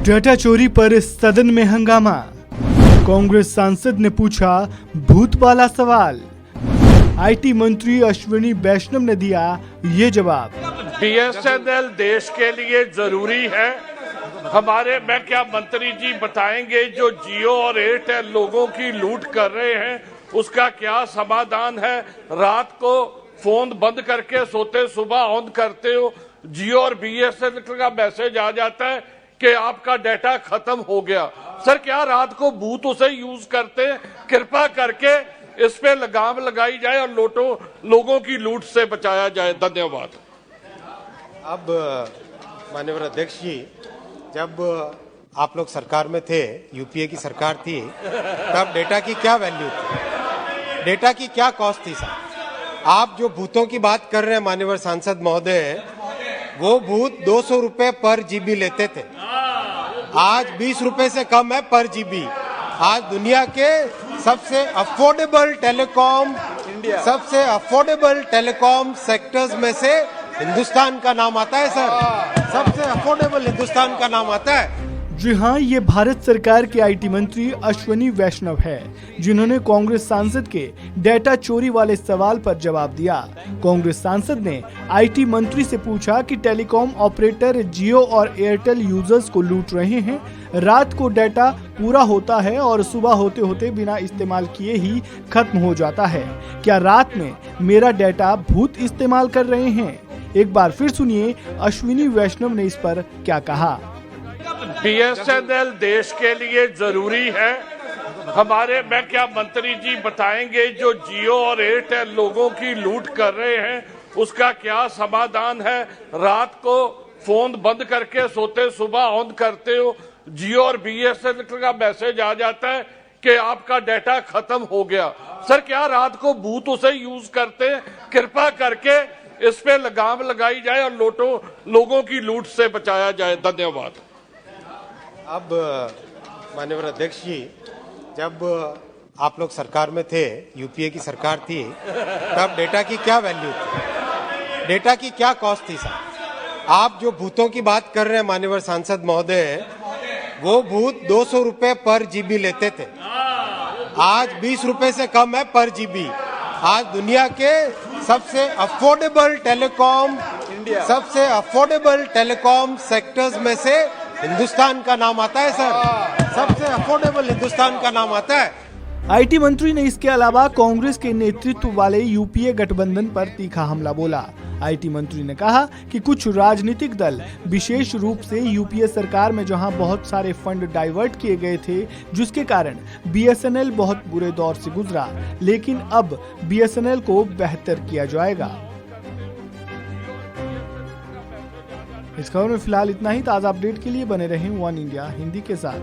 Data चोरी पर सदन में हंगामा। कांग्रेस सांसद ने पूछा भूत वाला सवाल। आईटी मंत्री अश्विनी वैष्णव ने दिया ये जवाब। बीएसएनएल देश के लिए जरूरी है। हमारे मैं क्या मंत्री जी बताएंगे, जो जियो और एयरटेल लोगों की लूट कर रहे हैं उसका क्या समाधान है। रात को फोन बंद करके सोते, सुबह ऑन करते हो, जियो और बीएसएनएल का मैसेज आ जाता है कि आपका डाटा खत्म हो गया। सर क्या रात को भूत उसे यूज करते हैं? कृपा करके इस पे लगाम लगाई जाए और लोगों की लूट से बचाया जाए। धन्यवाद। अब माननीय अध्यक्ष जी, जब आप लोग सरकार में थे, यूपीए की सरकार थी, तब डेटा की क्या वैल्यू थी, डेटा की क्या कॉस्ट थी सर। आप जो भूतों की बात कर रहे हैं माननीय सांसद महोदय, वो भूत 200 रुपए पर जीबी लेते थे, आज 20 रुपए से कम है पर जीबी। आज दुनिया के सबसे अफोर्डेबल टेलीकॉम सेक्टर्स में से हिंदुस्तान का नाम आता है सर, सबसे अफोर्डेबल हिंदुस्तान का नाम आता है। जी हाँ, ये भारत सरकार के आईटी मंत्री अश्विनी वैष्णव है, जिन्होंने कांग्रेस सांसद के डेटा चोरी वाले सवाल पर जवाब दिया। कांग्रेस सांसद ने आईटी मंत्री से पूछा कि टेलीकॉम ऑपरेटर जियो और एयरटेल यूजर्स को लूट रहे हैं। रात को डाटा पूरा होता है और सुबह होते होते बिना इस्तेमाल किए ही खत्म हो जाता है। क्या रात में मेरा डाटा भूत इस्तेमाल कर रहे हैं? एक बार फिर सुनिए अश्विनी वैष्णव ने इस पर क्या कहा। बीएसएनएल देश के लिए जरूरी है। हमारे मैं क्या मंत्री जी बताएंगे, जो जियो और एयरटेल लोगों की लूट कर रहे हैं उसका क्या समाधान है। रात को फोन बंद करके सोते, सुबह ऑन करते हो, जियो और बीएसएनएल का मैसेज आ जाता है कि आपका डाटा खत्म हो गया। सर क्या रात को भूत उसे यूज करते हैं? कृपा करके इस पे लगाम लगाई जाए और लोगों की लूट से बचाया जाए। धन्यवाद। अब माननीय अध्यक्ष जी, जब आप लोग सरकार में थे, यूपीए की सरकार थी, तब डेटा की क्या वैल्यू थी, डेटा की क्या कॉस्ट थी सर। आप जो भूतों की बात कर रहे हैं माननीय सांसद महोदय, वो भूत 200 रुपए पर जीबी लेते थे, आज 20 रुपए से कम है पर जीबी। आज दुनिया के सबसे अफोर्डेबल टेलीकॉम सेक्टर्स में से हिंदुस्तान का नाम आता है सर, सबसे अफोर्डेबल हिंदुस्तान का नाम आता है। आईटी मंत्री ने इसके अलावा कांग्रेस के नेतृत्व वाले यूपीए गठबंधन पर तीखा हमला बोला। आईटी मंत्री ने कहा कि कुछ राजनीतिक दल, विशेष रूप से यूपीए सरकार में जहां बहुत सारे फंड डाइवर्ट किए गए थे, जिसके कारण बीएसएनएल बहुत बुरे दौर से गुजरा, लेकिन अब बीएसएनएल को बेहतर किया जाएगा। इस खबर में फिलहाल इतना ही। ताज़ा अपडेट के लिए बने रहें वन इंडिया हिंदी के साथ।